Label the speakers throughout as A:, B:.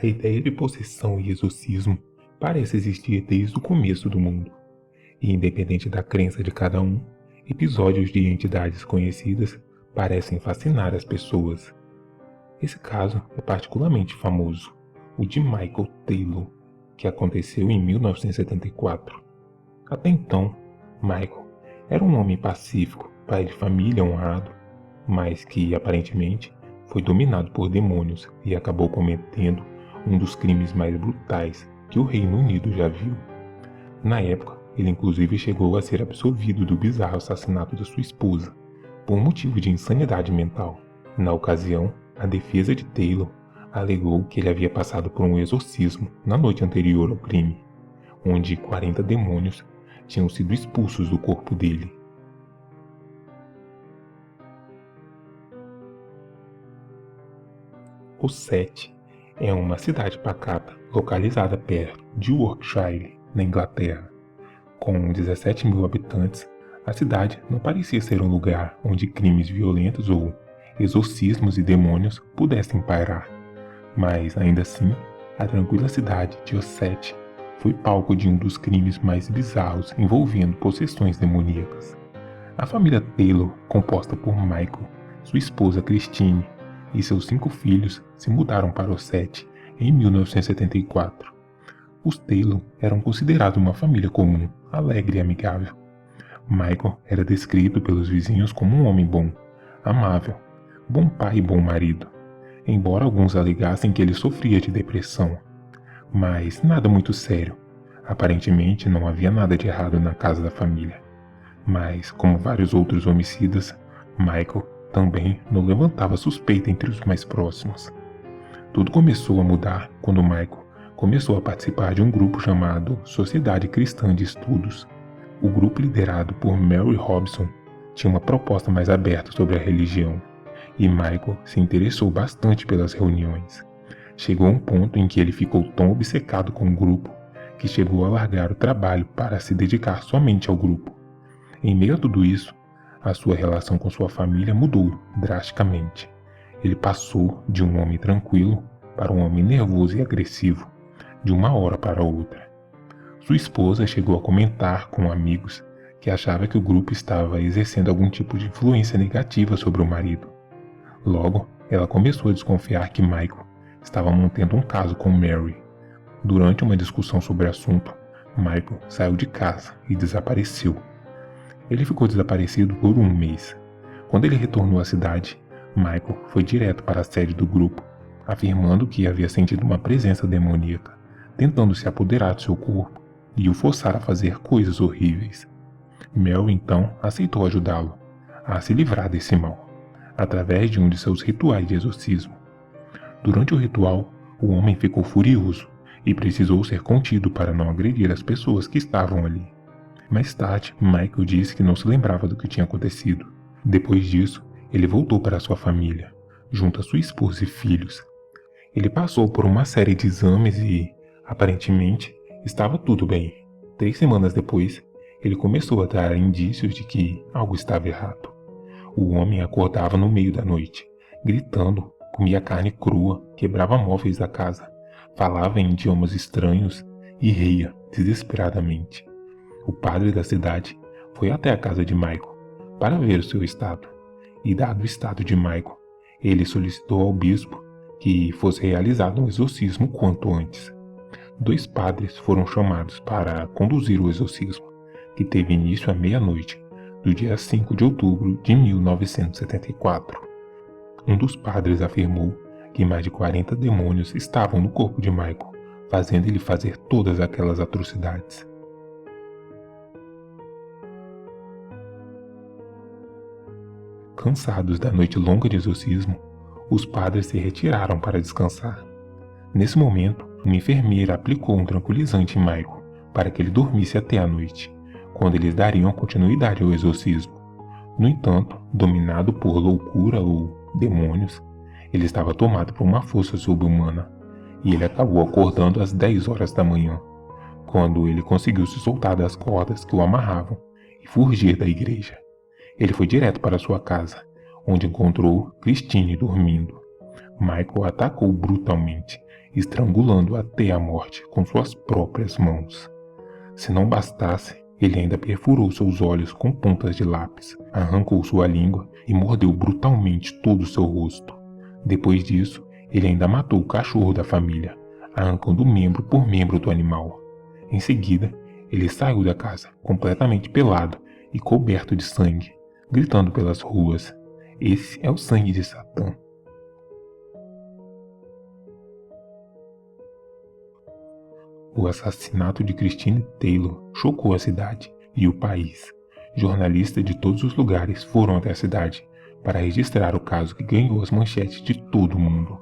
A: ideia de possessão e exorcismo parece existir desde o começo do mundo, e independente da crença de cada um, episódios de entidades conhecidas parecem fascinar as pessoas. Esse caso é particularmente famoso, o de Michael Taylor, que aconteceu em 1974. Até então, Michael era um homem pacífico, pai de família honrado, mas que, aparentemente, foi dominado por demônios e acabou cometendo um dos crimes mais brutais que o Reino Unido já viu. Na época, ele inclusive chegou a ser absolvido do bizarro assassinato da sua esposa, por motivo de insanidade mental. Na ocasião, a defesa de Taylor alegou que ele havia passado por um exorcismo na noite anterior ao crime, onde 40 demônios tinham sido expulsos do corpo dele. Ossete é uma cidade pacata localizada perto de Yorkshire, na Inglaterra. Com 17 mil habitantes, a cidade não parecia ser um lugar onde crimes violentos ou exorcismos e demônios pudessem pairar. Mas, ainda assim, a tranquila cidade de Ossete foi palco de um dos crimes mais bizarros envolvendo possessões demoníacas. A família Taylor, composta por Michael, sua esposa Christine e seus 5 filhos, se mudaram para Ossete em 1974. Os Taylor eram considerados uma família comum, alegre e amigável. Michael era descrito pelos vizinhos como um homem bom, amável, bom pai e bom marido, embora alguns alegassem que ele sofria de depressão. Mas nada muito sério. Aparentemente não havia nada de errado na casa da família. Mas, como vários outros homicidas, Michael também não levantava suspeita entre os mais próximos. Tudo começou a mudar quando Michael começou a participar de um grupo chamado Sociedade Cristã de Estudos. O grupo, liderado por Mary Robson, tinha uma proposta mais aberta sobre a religião, e Michael se interessou bastante pelas reuniões. Chegou a um ponto em que ele ficou tão obcecado com o grupo que chegou a largar o trabalho para se dedicar somente ao grupo. Em meio a tudo isso, a sua relação com sua família mudou drasticamente. Ele passou de um homem tranquilo para um homem nervoso e agressivo, de uma hora para outra. Sua esposa chegou a comentar com amigos que achava que o grupo estava exercendo algum tipo de influência negativa sobre o marido. Logo, ela começou a desconfiar que Michael estava mantendo um caso com Mary. Durante uma discussão sobre o assunto, Michael saiu de casa e desapareceu. Ele ficou desaparecido por um mês. Quando ele retornou à cidade, Michael foi direto para a sede do grupo, afirmando que havia sentido uma presença demoníaca, tentando se apoderar de seu corpo e o forçar a fazer coisas horríveis. Mel então aceitou ajudá-lo a se livrar desse mal, através de um de seus rituais de exorcismo. Durante o ritual, o homem ficou furioso e precisou ser contido para não agredir as pessoas que estavam ali. Mais tarde, Michael disse que não se lembrava do que tinha acontecido. Depois disso, ele voltou para sua família, junto a sua esposa e filhos. Ele passou por uma série de exames e, aparentemente, estava tudo bem. 3 semanas depois, ele começou a dar indícios de que algo estava errado. O homem acordava no meio da noite, gritando, comia carne crua, quebrava móveis da casa, falava em idiomas estranhos e ria desesperadamente. O padre da cidade foi até a casa de Michael para ver o seu estado, e dado o estado de Michael, ele solicitou ao bispo que fosse realizado um exorcismo quanto antes. 2 padres foram chamados para conduzir o exorcismo, que teve início à meia-noite, do dia 5 de outubro de 1974. Um dos padres afirmou que mais de 40 demônios estavam no corpo de Michael, fazendo ele fazer todas aquelas atrocidades. Cansados da noite longa de exorcismo, os padres se retiraram para descansar. Nesse momento, uma enfermeira aplicou um tranquilizante em Michael para que ele dormisse até a noite, quando eles dariam continuidade ao exorcismo. No entanto, dominado por loucura ou demônios, ele estava tomado por uma força sobre-humana e ele acabou acordando às 10 horas da manhã, quando ele conseguiu se soltar das cordas que o amarravam e fugir da igreja. Ele foi direto para sua casa, onde encontrou Christine dormindo. Michael a atacou brutalmente estrangulando-o até a morte com suas próprias mãos. Se não bastasse, ele ainda perfurou seus olhos com pontas de lápis, arrancou sua língua e mordeu brutalmente todo o seu rosto. Depois disso, ele ainda matou o cachorro da família, arrancando membro por membro do animal. Em seguida, ele saiu da casa, completamente pelado e coberto de sangue, gritando pelas ruas: "Esse é o sangue de Satã." O assassinato de Christine Taylor chocou a cidade e o país. Jornalistas de todos os lugares foram até a cidade para registrar o caso que ganhou as manchetes de todo o mundo.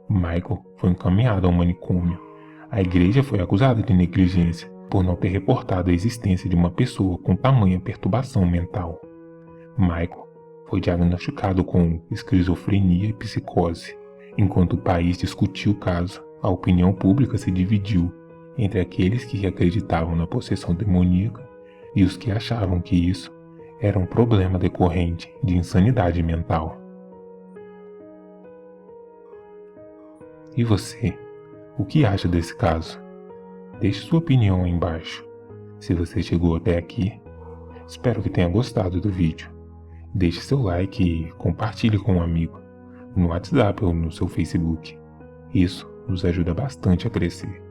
A: Michael foi encaminhado a um manicômio. A igreja foi acusada de negligência por não ter reportado a existência de uma pessoa com tamanha perturbação mental. Michael foi diagnosticado com esquizofrenia e psicose. Enquanto o país discutiu o caso, a opinião pública se dividiu entre aqueles que acreditavam na possessão demoníaca e os que achavam que isso era um problema decorrente de insanidade mental. E você, o que acha desse caso? Deixe sua opinião aí embaixo. Se você chegou até aqui, espero que tenha gostado do vídeo. Deixe seu like e compartilhe com um amigo, no WhatsApp ou no seu Facebook. Isso nos ajuda bastante a crescer.